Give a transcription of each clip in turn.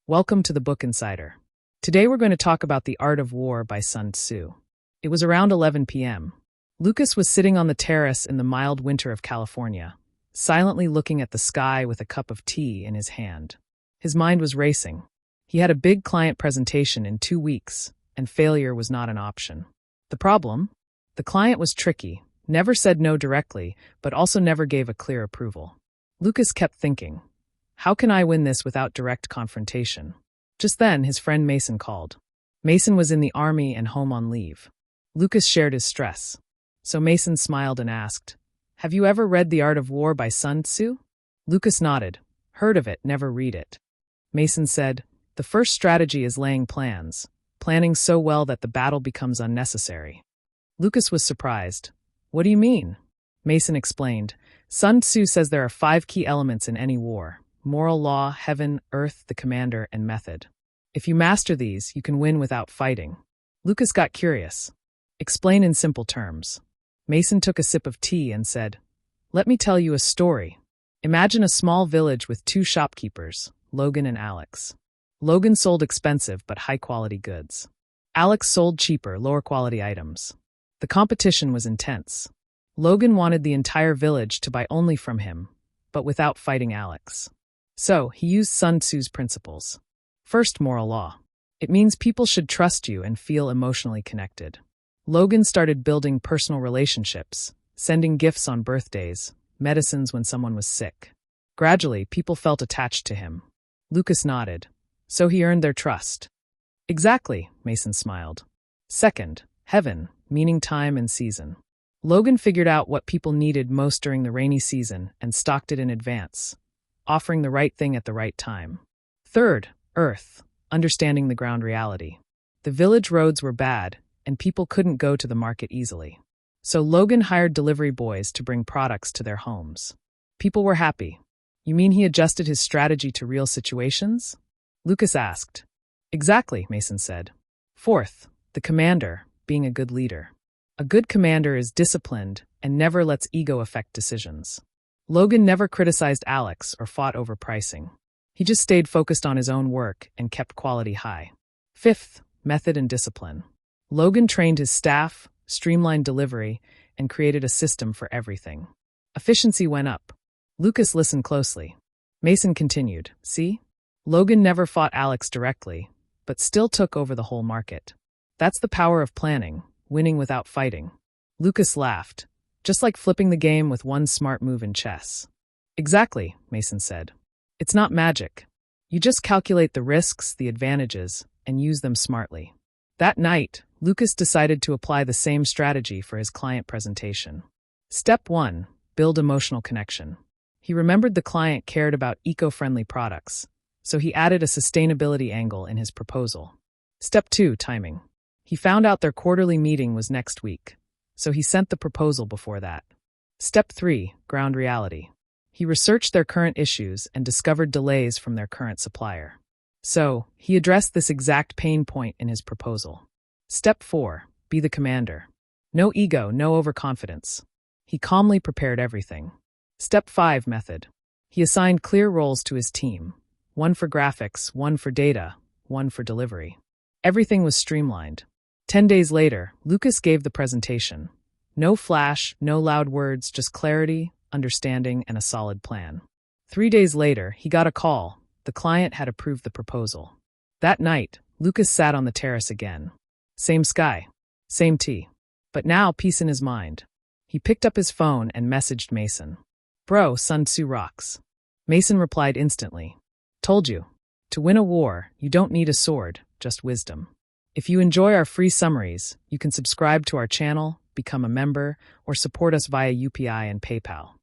Welcome to the Book Insider. Today we're going to talk about The Art of War by Sun Tzu. It was around 11 p.m. Lucas was sitting on the terrace in the mild winter of California, silently looking at the sky with a cup of tea in his hand. His mind was racing. He had a big client presentation in 2 weeks, and failure was not an option. The problem? The client was tricky, never said no directly, but also never gave a clear approval. Lucas kept thinking, how can I win this without direct confrontation? Just then, his friend Mason called. Mason was in the army and home on leave. Lucas shared his stress. So Mason smiled and asked, "Have you ever read The Art of War by Sun Tzu?" Lucas nodded. Heard of it, never read it. Mason said, "The first strategy is laying plans, planning so well that the battle becomes unnecessary." Lucas was surprised. "What do you mean?" Mason explained, "Sun Tzu says there are 5 key elements in any war: moral law, heaven, earth, the commander, and method. If you master these, you can win without fighting." Lucas got curious. "Explain in simple terms." Mason took a sip of tea and said, "Let me tell you a story. Imagine a small village with 2 shopkeepers, Logan and Alex. Logan sold expensive but high-quality goods. Alex sold cheaper, lower-quality items. The competition was intense. Logan wanted the entire village to buy only from him, but without fighting Alex. So, he used Sun Tzu's principles. First, moral law. It means people should trust you and feel emotionally connected. Logan started building personal relationships, sending gifts on birthdays, medicines when someone was sick. Gradually, people felt attached to him. Lucas nodded. So he earned their trust. Exactly, Mason smiled. Second, heaven, meaning time and season. Logan figured out what people needed most during the rainy season and stocked it in advance, offering the right thing at the right time. Third, earth, understanding the ground reality. The village roads were bad, and people couldn't go to the market easily. So Logan hired delivery boys to bring products to their homes. People were happy. You mean he adjusted his strategy to real situations? Lucas asked. Exactly, Mason said. Fourth, the commander, being a good leader. A good commander is disciplined and never lets ego affect decisions. Logan never criticized Alex or fought over pricing. He just stayed focused on his own work and kept quality high. Fifth, method and discipline. Logan trained his staff, streamlined delivery, and created a system for everything. Efficiency went up. Lucas listened closely. Mason continued, "See? Logan never fought Alex directly, but still took over the whole market. That's the power of planning, winning without fighting." Lucas laughed. Just like flipping the game with one smart move in chess. Exactly, Mason said. It's not magic. You just calculate the risks, the advantages, and use them smartly. That night, Lucas decided to apply the same strategy for his client presentation. Step 1, build emotional connection. He remembered the client cared about eco-friendly products, so he added a sustainability angle in his proposal. Step 2, timing. He found out their quarterly meeting was next week, so he sent the proposal before that. Step 3, ground reality. He researched their current issues and discovered delays from their current supplier. So, he addressed this exact pain point in his proposal. Step 4, be the commander. No ego, no overconfidence. He calmly prepared everything. Step 5, method. He assigned clear roles to his team. One for graphics, one for data, one for delivery. Everything was streamlined. 10 days later, Lucas gave the presentation. No flash, no loud words, just clarity, understanding, and a solid plan. 3 days later, he got a call. The client had approved the proposal. That night, Lucas sat on the terrace again. Same sky, same tea. But now, peace in his mind. He picked up his phone and messaged Mason. "Bro, Sun Tzu rocks." Mason replied instantly. "Told you. To win a war, you don't need a sword, just wisdom." If you enjoy our free summaries, you can subscribe to our channel, become a member, or support us via UPI and PayPal.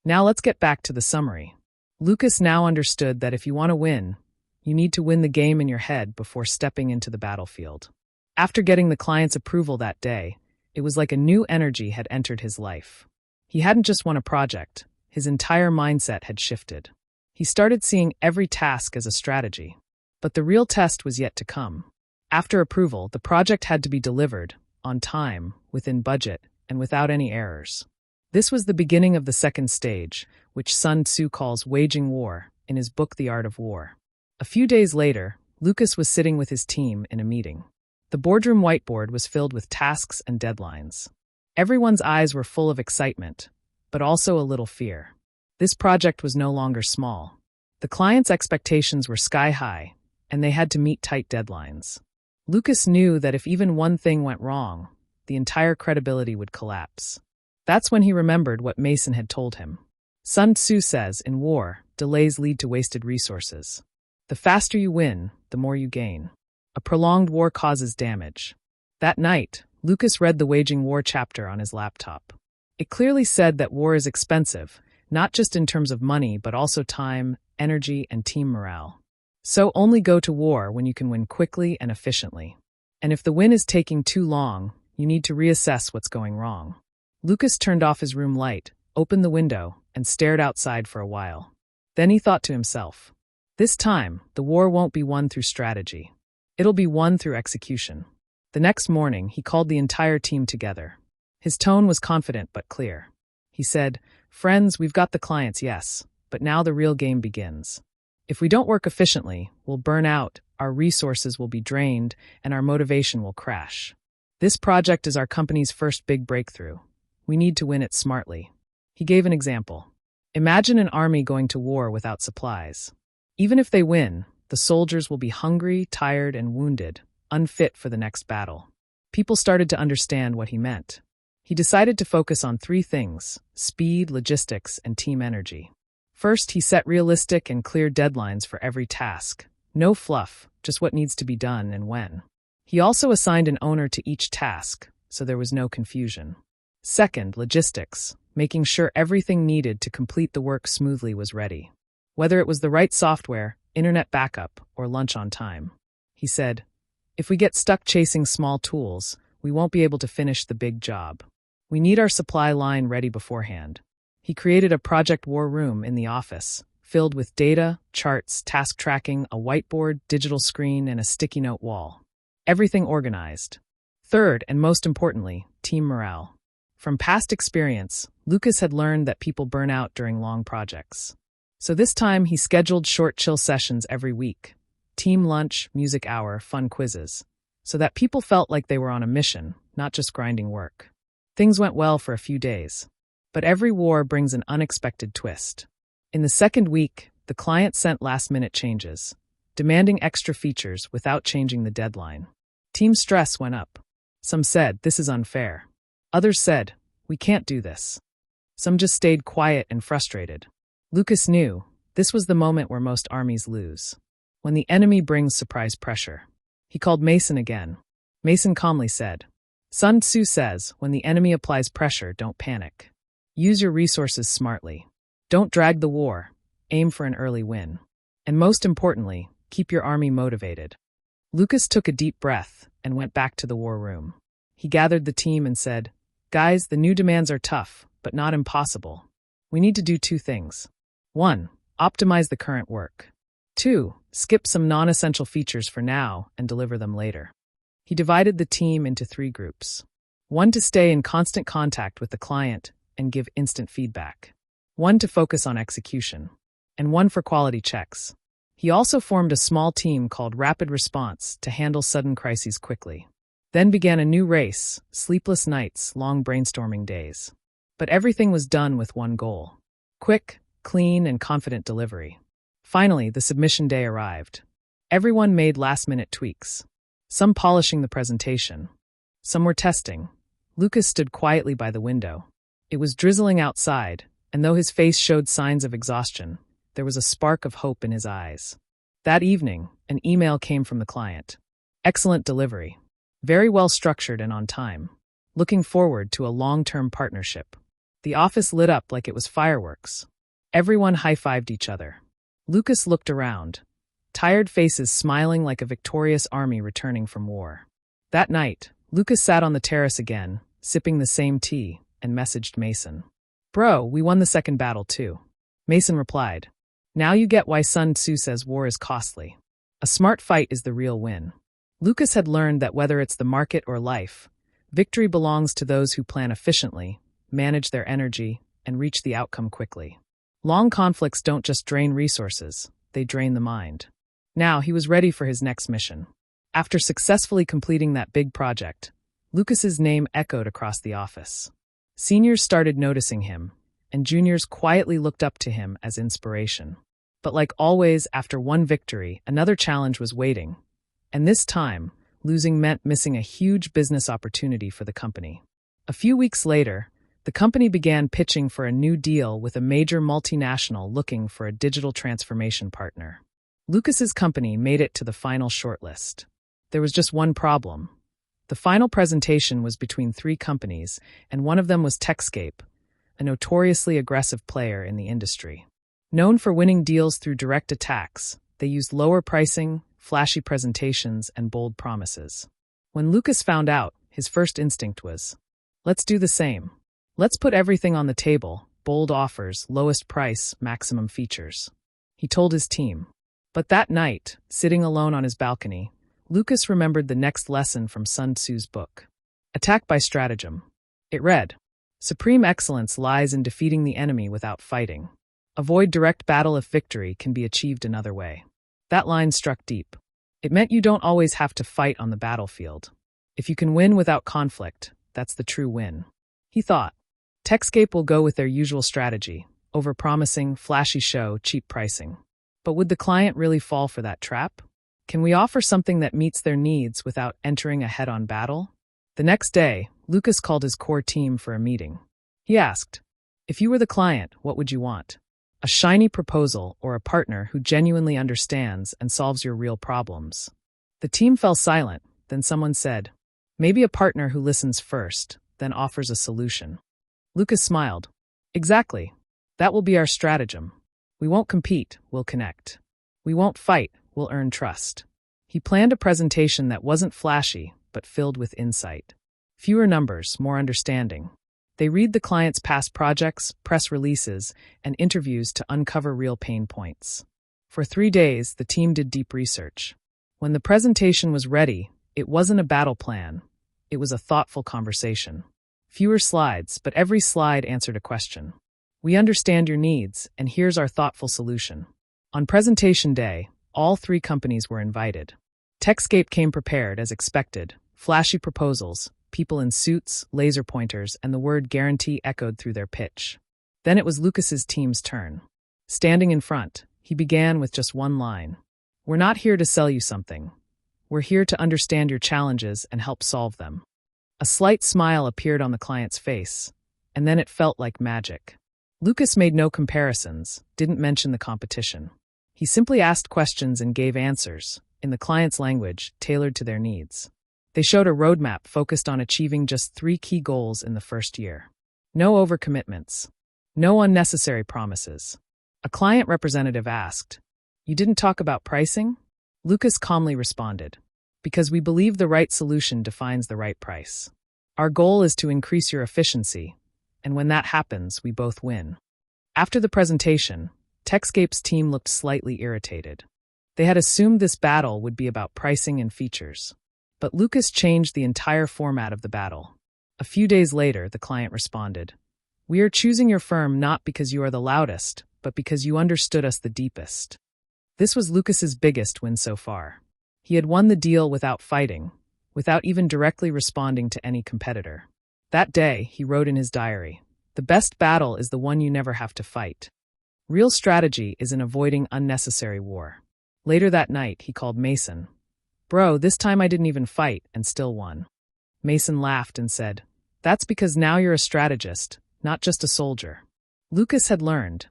Now let's get back to the summary. Lucas now understood that if you want to win, you need to win the game in your head before stepping into the battlefield. After getting the client's approval that day, it was like a new energy had entered his life. He hadn't just won a project, his entire mindset had shifted. He started seeing every task as a strategy. But the real test was yet to come. After approval, the project had to be delivered, on time, within budget, and without any errors. This was the beginning of the second stage, which Sun Tzu calls waging war, in his book The Art of War. A few days later, Lucas was sitting with his team in a meeting. The boardroom whiteboard was filled with tasks and deadlines. Everyone's eyes were full of excitement, but also a little fear. This project was no longer small. The client's expectations were sky high, and they had to meet tight deadlines. Lucas knew that if even one thing went wrong, the entire credibility would collapse. That's when he remembered what Mason had told him. Sun Tzu says, in war, delays lead to wasted resources. The faster you win, the more you gain. A prolonged war causes damage. That night, Lucas read the Waging War chapter on his laptop. It clearly said that war is expensive, not just in terms of money, but also time, energy, and team morale. So only go to war when you can win quickly and efficiently. And if the win is taking too long, you need to reassess what's going wrong. Lucas turned off his room light, opened the window, and stared outside for a while. Then he thought to himself, this time, the war won't be won through strategy. It'll be won through execution. The next morning, he called the entire team together. His tone was confident but clear. He said, friends, we've got the clients, yes, but now the real game begins. If we don't work efficiently, we'll burn out, our resources will be drained, and our motivation will crash. This project is our company's first big breakthrough. We need to win it smartly. He gave an example. Imagine an army going to war without supplies. Even if they win, the soldiers will be hungry, tired, and wounded, unfit for the next battle. People started to understand what he meant. He decided to focus on three things: speed, logistics, and team energy. First, he set realistic and clear deadlines for every task. No fluff, just what needs to be done and when. He also assigned an owner to each task, so there was no confusion. Second, logistics, making sure everything needed to complete the work smoothly was ready. Whether it was the right software, internet backup, or lunch on time. He said, if we get stuck chasing small tools, we won't be able to finish the big job. We need our supply line ready beforehand. He created a project war room in the office, filled with data, charts, task tracking, a whiteboard, digital screen, and a sticky note wall. Everything organized. Third, and most importantly, team morale. From past experience, Lucas had learned that people burn out during long projects. So this time he scheduled short chill sessions every week. Team lunch, music hour, fun quizzes. So that people felt like they were on a mission, not just grinding work. Things went well for a few days. But every war brings an unexpected twist. In the second week, the client sent last-minute changes, demanding extra features without changing the deadline. Team stress went up. Some said, this is unfair. Others said, we can't do this. Some just stayed quiet and frustrated. Lucas knew this was the moment where most armies lose. When the enemy brings surprise pressure. He called Mason again. Mason calmly said, Sun Tzu says, when the enemy applies pressure, don't panic. Use your resources smartly. Don't drag the war. Aim for an early win. And most importantly, keep your army motivated. Lucas took a deep breath and went back to the war room. He gathered the team and said, guys, the new demands are tough, but not impossible. We need to do two things. 1. Optimize the current work. 2. Skip some non-essential features for now and deliver them later. He divided the team into 3 groups. 1 to stay in constant contact with the client and give instant feedback. 1 to focus on execution. And 1 for quality checks. He also formed a small team called Rapid Response to handle sudden crises quickly. Then began a new race, sleepless nights, long brainstorming days. But everything was done with one goal. Quick, clean, and confident delivery. Finally, the submission day arrived. Everyone made last-minute tweaks. Some polishing the presentation. Some were testing. Lucas stood quietly by the window. It was drizzling outside, and though his face showed signs of exhaustion, there was a spark of hope in his eyes. That evening, an email came from the client. Excellent delivery. Very well structured and on time. Looking forward to a long-term partnership. The office lit up like it was fireworks. Everyone high-fived each other. Lucas looked around. Tired faces smiling like a victorious army returning from war. That night, Lucas sat on the terrace again, sipping the same tea, and messaged Mason. Bro, we won the second battle too. Mason replied, now you get why Sun Tzu says war is costly. A smart fight is the real win. Lucas had learned that whether it's the market or life, victory belongs to those who plan efficiently, manage their energy, and reach the outcome quickly. Long conflicts don't just drain resources, they drain the mind. Now he was ready for his next mission. After successfully completing that big project, Lucas's name echoed across the office. Seniors started noticing him, and juniors quietly looked up to him as inspiration. But like always, after one victory, another challenge was waiting. And this time, losing meant missing a huge business opportunity for the company. A few weeks later, the company began pitching for a new deal with a major multinational looking for a digital transformation partner. Lucas's company made it to the final shortlist. There was just one problem. The final presentation was between three companies, and one of them was Techscape, a notoriously aggressive player in the industry. Known for winning deals through direct attacks, they used lower pricing, flashy presentations, and bold promises. When Lucas found out, his first instinct was, let's do the same. Let's put everything on the table, bold offers, lowest price, maximum features. He told his team. But that night, sitting alone on his balcony, Lucas remembered the next lesson from Sun Tzu's book, Attack by Stratagem. It read, Supreme excellence lies in defeating the enemy without fighting. Avoid direct battle if victory can be achieved another way. That line struck deep. It meant you don't always have to fight on the battlefield. If you can win without conflict, that's the true win. He thought, Techscape will go with their usual strategy, overpromising, flashy show, cheap pricing. But would the client really fall for that trap? Can we offer something that meets their needs without entering a head-on battle? The next day, Lucas called his core team for a meeting. He asked, if you were the client, what would you want? A shiny proposal or a partner who genuinely understands and solves your real problems? The team fell silent, then someone said, maybe a partner who listens first, then offers a solution. Lucas smiled. Exactly. That will be our stratagem. We won't compete, we'll connect. We won't fight, we'll earn trust. He planned a presentation that wasn't flashy, but filled with insight. Fewer numbers, more understanding. They read the client's past projects, press releases, and interviews to uncover real pain points. For 3 days, the team did deep research. When the presentation was ready, it wasn't a battle plan. It was a thoughtful conversation. Fewer slides, but every slide answered a question. We understand your needs, and here's our thoughtful solution. On presentation day, all 3 companies were invited. Techscape came prepared as expected, flashy proposals, people in suits, laser pointers, and the word guarantee echoed through their pitch. Then it was Lucas's team's turn. Standing in front, he began with just one line. We're not here to sell you something. We're here to understand your challenges and help solve them. A slight smile appeared on the client's face, and then it felt like magic. Lucas made no comparisons, didn't mention the competition. He simply asked questions and gave answers, in the client's language, tailored to their needs. They showed a roadmap focused on achieving just 3 key goals in the first year. No overcommitments. No unnecessary promises. A client representative asked, "You didn't talk about pricing?" Lucas calmly responded, "Because we believe the right solution defines the right price. Our goal is to increase your efficiency, and when that happens, we both win." After the presentation, Techscape's team looked slightly irritated. They had assumed this battle would be about pricing and features. But Lucas changed the entire format of the battle. A few days later, the client responded, "We are choosing your firm not because you are the loudest, but because you understood us the deepest." This was Lucas's biggest win so far. He had won the deal without fighting, without even directly responding to any competitor. That day, he wrote in his diary, "The best battle is the one you never have to fight." Real strategy is in avoiding unnecessary war. Later that night, he called Mason. "Bro, this time I didn't even fight and still won." Mason laughed and said, "That's because now you're a strategist, not just a soldier." Lucas had learned,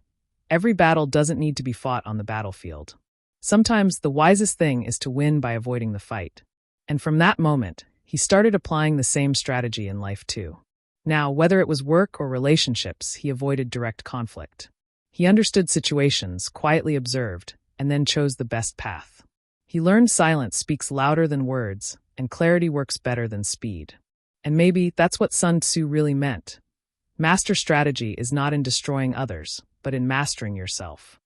every battle doesn't need to be fought on the battlefield. Sometimes the wisest thing is to win by avoiding the fight. And from that moment, he started applying the same strategy in life too. Now, whether it was work or relationships, he avoided direct conflict. He understood situations, quietly observed, and then chose the best path. He learned silence speaks louder than words, and clarity works better than speed. And maybe that's what Sun Tzu really meant. Master strategy is not in destroying others, but in mastering yourself.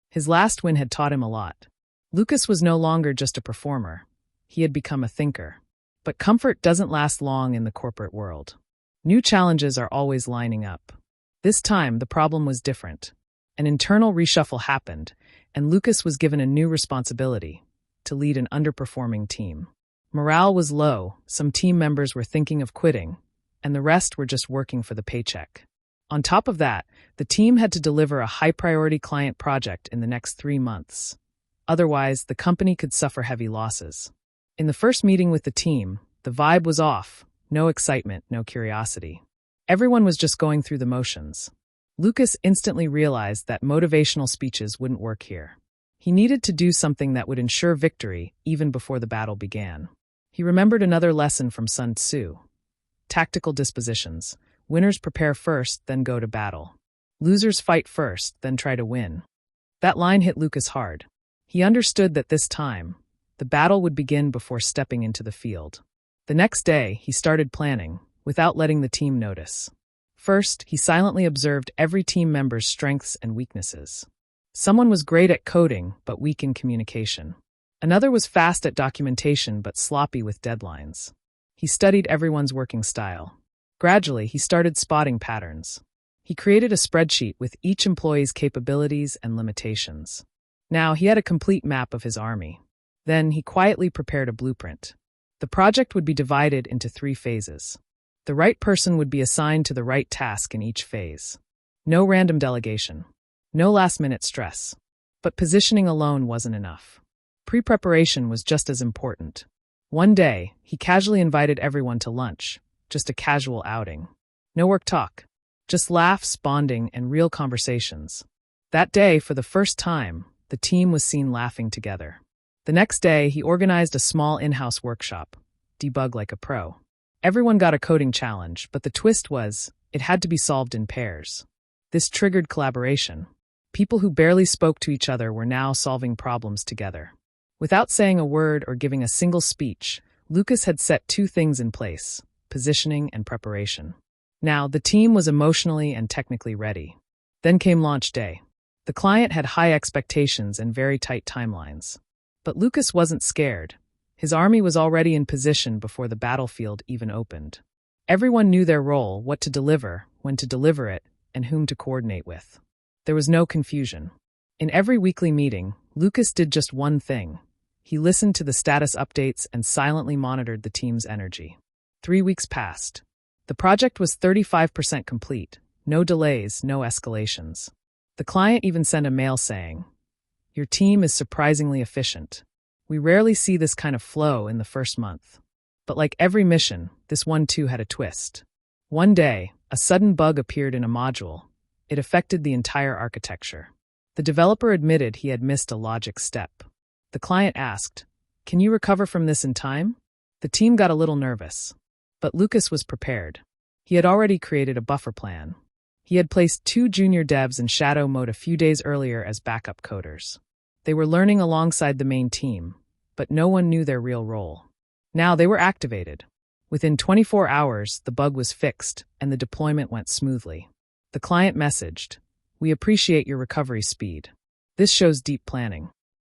His last win had taught him a lot. Lucas was no longer just a performer. He had become a thinker. But comfort doesn't last long in the corporate world. New challenges are always lining up. This time, the problem was different. An internal reshuffle happened, and Lucas was given a new responsibility: to lead an underperforming team. Morale was low, some team members were thinking of quitting, and the rest were just working for the paycheck. On top of that, the team had to deliver a high-priority client project in the next 3 months. Otherwise, the company could suffer heavy losses. In the first meeting with the team, the vibe was off. No excitement, no curiosity. Everyone was just going through the motions. Lucas instantly realized that motivational speeches wouldn't work here. He needed to do something that would ensure victory even before the battle began. He remembered another lesson from Sun Tzu. Tactical dispositions. Winners prepare first, then go to battle. Losers fight first, then try to win. That line hit Lucas hard. He understood that this time, the battle would begin before stepping into the field. The next day, he started planning, without letting the team notice. First, he silently observed every team member's strengths and weaknesses. Someone was great at coding, but weak in communication. Another was fast at documentation, but sloppy with deadlines. He studied everyone's working style. Gradually, he started spotting patterns. He created a spreadsheet with each employee's capabilities and limitations. Now, he had a complete map of his army. Then, he quietly prepared a blueprint. The project would be divided into 3 phases. The right person would be assigned to the right task in each phase. No random delegation. No last-minute stress. But positioning alone wasn't enough. Pre-preparation was just as important. One day, he casually invited everyone to lunch, just a casual outing. No work talk. Just laughs, bonding, and real conversations. That day, for the first time, the team was seen laughing together. The next day, he organized a small in-house workshop. Debug like a pro. Everyone got a coding challenge, but the twist was, it had to be solved in pairs. This triggered collaboration. People who barely spoke to each other were now solving problems together. Without saying a word or giving a single speech, Lucas had set 2 things in place: positioning and preparation. Now, the team was emotionally and technically ready. Then came launch day. The client had high expectations and very tight timelines. But Lucas wasn't scared. His army was already in position before the battlefield even opened. Everyone knew their role, what to deliver, when to deliver it, and whom to coordinate with. There was no confusion. In every weekly meeting, Lucas did just one thing. He listened to the status updates and silently monitored the team's energy. 3 weeks passed. The project was 35% complete. No delays, no escalations. The client even sent a mail saying, "Your team is surprisingly efficient. We rarely see this kind of flow in the first month." But like every mission, this one too had a twist. One day, a sudden bug appeared in a module. It affected the entire architecture. The developer admitted he had missed a logic step. The client asked, "Can you recover from this in time?" The team got a little nervous. But Lucas was prepared. He had already created a buffer plan. He had placed 2 junior devs in shadow mode a few days earlier as backup coders. They were learning alongside the main team, but no one knew their real role. Now they were activated. Within 24 hours, the bug was fixed, and the deployment went smoothly. The client messaged, "We appreciate your recovery speed. This shows deep planning."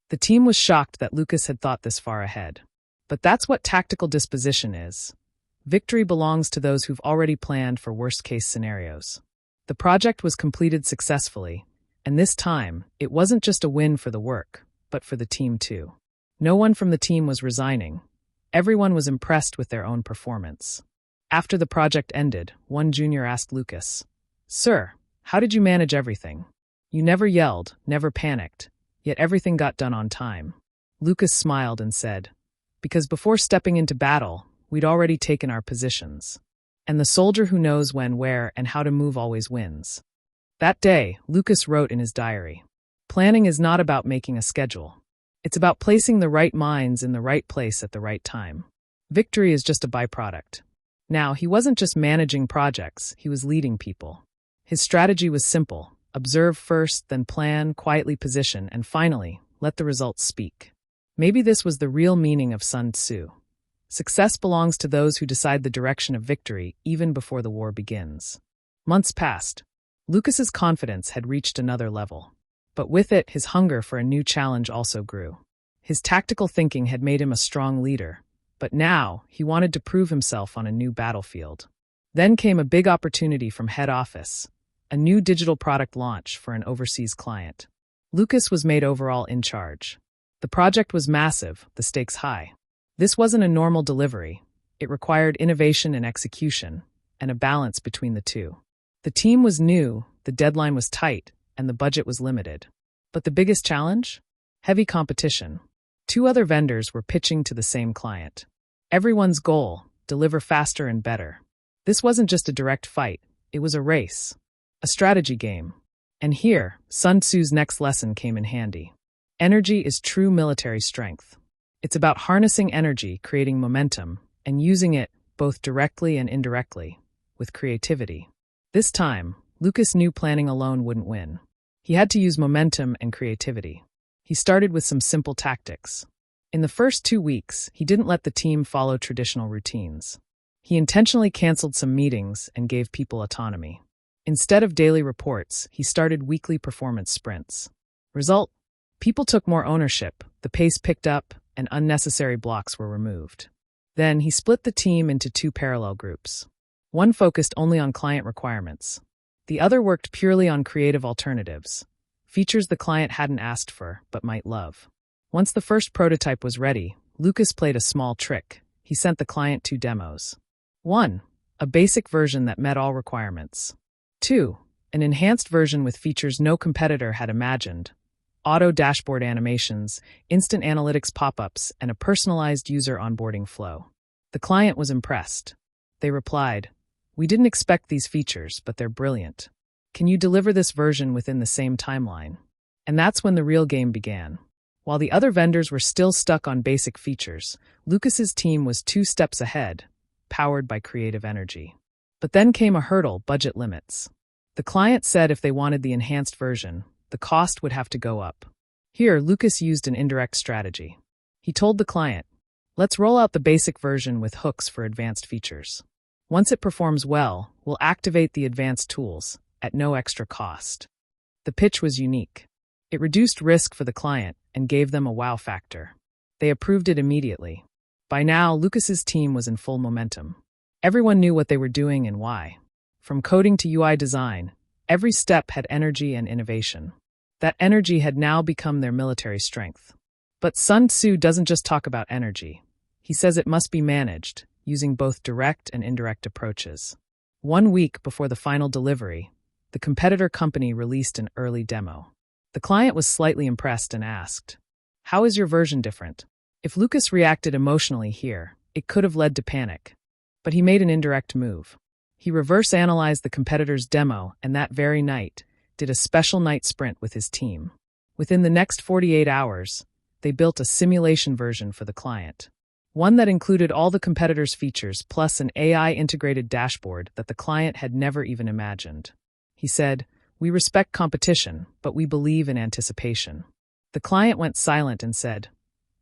The team was shocked that Lucas had thought this far ahead. But that's what tactical disposition is. Victory belongs to those who've already planned for worst-case scenarios. The project was completed successfully, and this time, it wasn't just a win for the work, but for the team too. No one from the team was resigning. Everyone was impressed with their own performance. After the project ended, one junior asked Lucas, "Sir, how did you manage everything? You never yelled, never panicked, yet everything got done on time." Lucas smiled and said, "Because before stepping into battle, we'd already taken our positions. And the soldier who knows when, where, and how to move always wins." That day, Lucas wrote in his diary, "Planning is not about making a schedule. It's about placing the right minds in the right place at the right time. Victory is just a byproduct." Now, he wasn't just managing projects, he was leading people. His strategy was simple: observe first, then plan, quietly position, and finally, let the results speak. Maybe this was the real meaning of Sun Tzu. Success belongs to those who decide the direction of victory even before the war begins. Months passed. Lucas's confidence had reached another level. But with it, his hunger for a new challenge also grew. His tactical thinking had made him a strong leader, but now he wanted to prove himself on a new battlefield. Then came a big opportunity from head office, a new digital product launch for an overseas client. Lucas was made overall in charge. The project was massive, the stakes high. This wasn't a normal delivery. It required innovation and execution, and a balance between the two. The team was new, the deadline was tight, and the budget was limited. But the biggest challenge? Heavy competition. 2 other vendors were pitching to the same client. Everyone's goal: deliver faster and better. This wasn't just a direct fight, it was a race. A strategy game. And here, Sun Tzu's next lesson came in handy. Energy is true military strength. It's about harnessing energy, creating momentum, and using it, both directly and indirectly, with creativity. This time, Lucas knew planning alone wouldn't win. He had to use momentum and creativity. He started with some simple tactics. In the first 2 weeks, he didn't let the team follow traditional routines. He intentionally canceled some meetings and gave people autonomy. Instead of daily reports, he started weekly performance sprints. Result: people took more ownership, the pace picked up, and unnecessary blocks were removed. Then he split the team into 2 parallel groups. One focused only on client requirements. The other worked purely on creative alternatives, features the client hadn't asked for but might love. Once the first prototype was ready, Lucas played a small trick. He sent the client 2 demos. 1. A basic version that met all requirements. 2. An enhanced version with features no competitor had imagined. Auto dashboard animations, instant analytics pop-ups, and a personalized user onboarding flow. The client was impressed. They replied, "We didn't expect these features, but they're brilliant. Can you deliver this version within the same timeline?" And that's when the real game began. While the other vendors were still stuck on basic features, Lucas's team was 2 steps ahead, powered by creative energy. But then came a hurdle: budget limits. The client said if they wanted the enhanced version, the cost would have to go up. Here, Lucas used an indirect strategy. He told the client, "Let's roll out the basic version with hooks for advanced features. Once it performs well, we'll activate the advanced tools, at no extra cost." The pitch was unique. It reduced risk for the client and gave them a wow factor. They approved it immediately. By now, Lucas's team was in full momentum. Everyone knew what they were doing and why. From coding to UI design, every step had energy and innovation. That energy had now become their military strength. But Sun Tzu doesn't just talk about energy. He says it must be managed, using both direct and indirect approaches. 1 week before the final delivery, the competitor company released an early demo. The client was slightly impressed and asked, "How is your version different?" If Lucas reacted emotionally here, it could have led to panic. But he made an indirect move. He reverse-analyzed the competitor's demo and that very night, did a special night sprint with his team. Within the next 48 hours, they built a simulation version for the client. One that included all the competitor's features plus an AI-integrated dashboard that the client had never even imagined. He said, "We respect competition, but we believe in anticipation." The client went silent and said,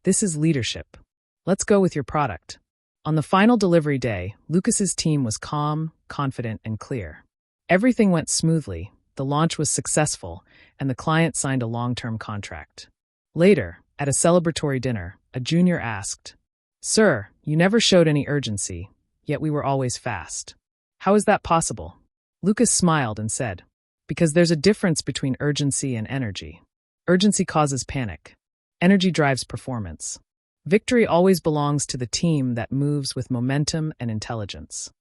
"This is leadership. Let's go with your product." On the final delivery day, Lucas's team was calm, confident, and clear. Everything went smoothly, the launch was successful, and the client signed a long-term contract. Later, at a celebratory dinner, a junior asked, "Sir, you never showed any urgency, yet we were always fast. How is that possible?" Lucas smiled and said, "Because there's a difference between urgency and energy. Urgency causes panic. Energy drives performance. Victory always belongs to the team that moves with momentum and intelligence."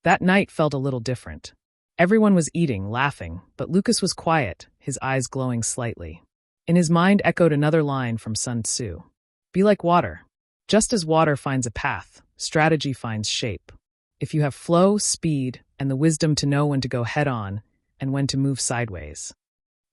That night felt a little different. Everyone was eating, laughing, but Lucas was quiet, his eyes glowing slightly. In his mind echoed another line from Sun Tzu. "Be like water. Just as water finds a path, strategy finds shape. If you have flow, speed, and the wisdom to know when to go head-on and when to move sideways."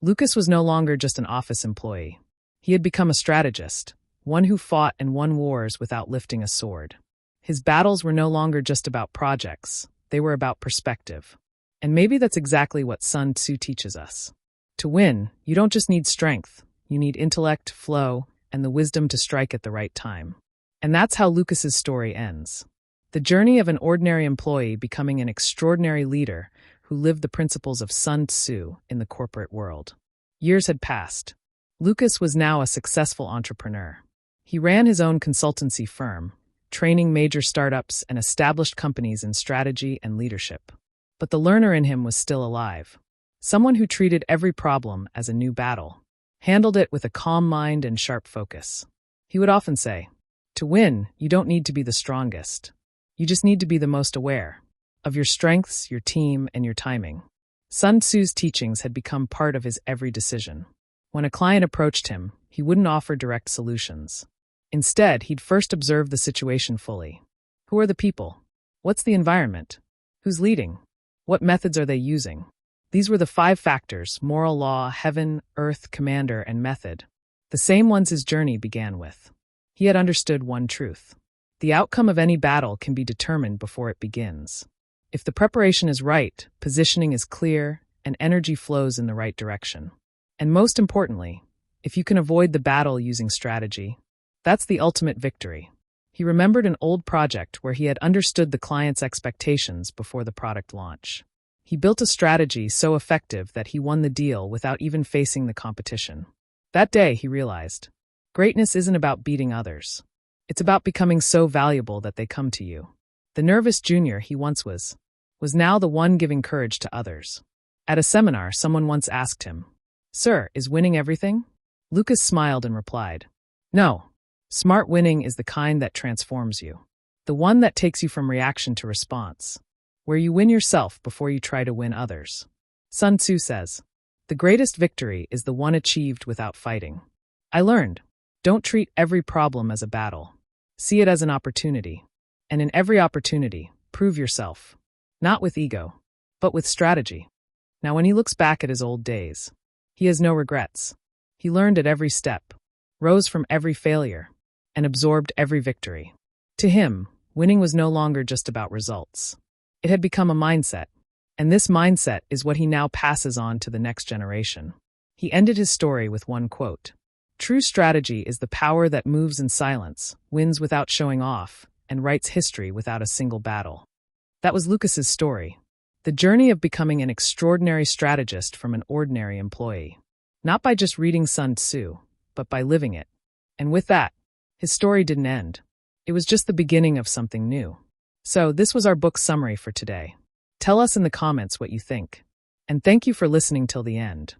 Lucas was no longer just an office employee. He had become a strategist, one who fought and won wars without lifting a sword. His battles were no longer just about projects, they were about perspective. And maybe that's exactly what Sun Tzu teaches us. To win, you don't just need strength, you need intellect, flow, and the wisdom to strike at the right time. And that's how Lucas's story ends. The journey of an ordinary employee becoming an extraordinary leader who lived the principles of Sun Tzu in the corporate world. Years had passed. Lucas was now a successful entrepreneur. He ran his own consultancy firm, training major startups and established companies in strategy and leadership. But the learner in him was still alive. Someone who treated every problem as a new battle. handled it with a calm mind and sharp focus. He would often say, "To win, you don't need to be the strongest. You just need to be the most aware of your strengths, your team, and your timing." Sun Tzu's teachings had become part of his every decision. When a client approached him, he wouldn't offer direct solutions. Instead, he'd first observe the situation fully. Who are the people? What's the environment? Who's leading? What methods are they using? These were the 5 factors: moral law, heaven, earth, commander, and method. The same ones his journey began with. He had understood one truth. The outcome of any battle can be determined before it begins. If the preparation is right, positioning is clear, and energy flows in the right direction. And most importantly, if you can avoid the battle using strategy, that's the ultimate victory. He remembered an old project where he had understood the client's expectations before the product launch. He built a strategy so effective that he won the deal without even facing the competition. That day, he realized, greatness isn't about beating others. It's about becoming so valuable that they come to you. The nervous junior he once was now the one giving courage to others. At a seminar, someone once asked him, "Sir, is winning everything?" Lucas smiled and replied, "No. Smart winning is the kind that transforms you. The one that takes you from reaction to response, where you win yourself before you try to win others." Sun Tzu says, "The greatest victory is the one achieved without fighting." I learned, don't treat every problem as a battle. See it as an opportunity. And in every opportunity, prove yourself. Not with ego, but with strategy. Now, when he looks back at his old days, he has no regrets. He learned at every step, rose from every failure, and absorbed every victory. To him, winning was no longer just about results. It had become a mindset, and this mindset is what he now passes on to the next generation. He ended his story with one quote: "True strategy is the power that moves in silence, wins without showing off, and writes history without a single battle." That was Lucas's story. The journey of becoming an extraordinary strategist from an ordinary employee. Not by just reading Sun Tzu, but by living it. And with that, his story didn't end. It was just the beginning of something new. So this was our book summary for today. Tell us in the comments what you think. And thank you for listening till the end.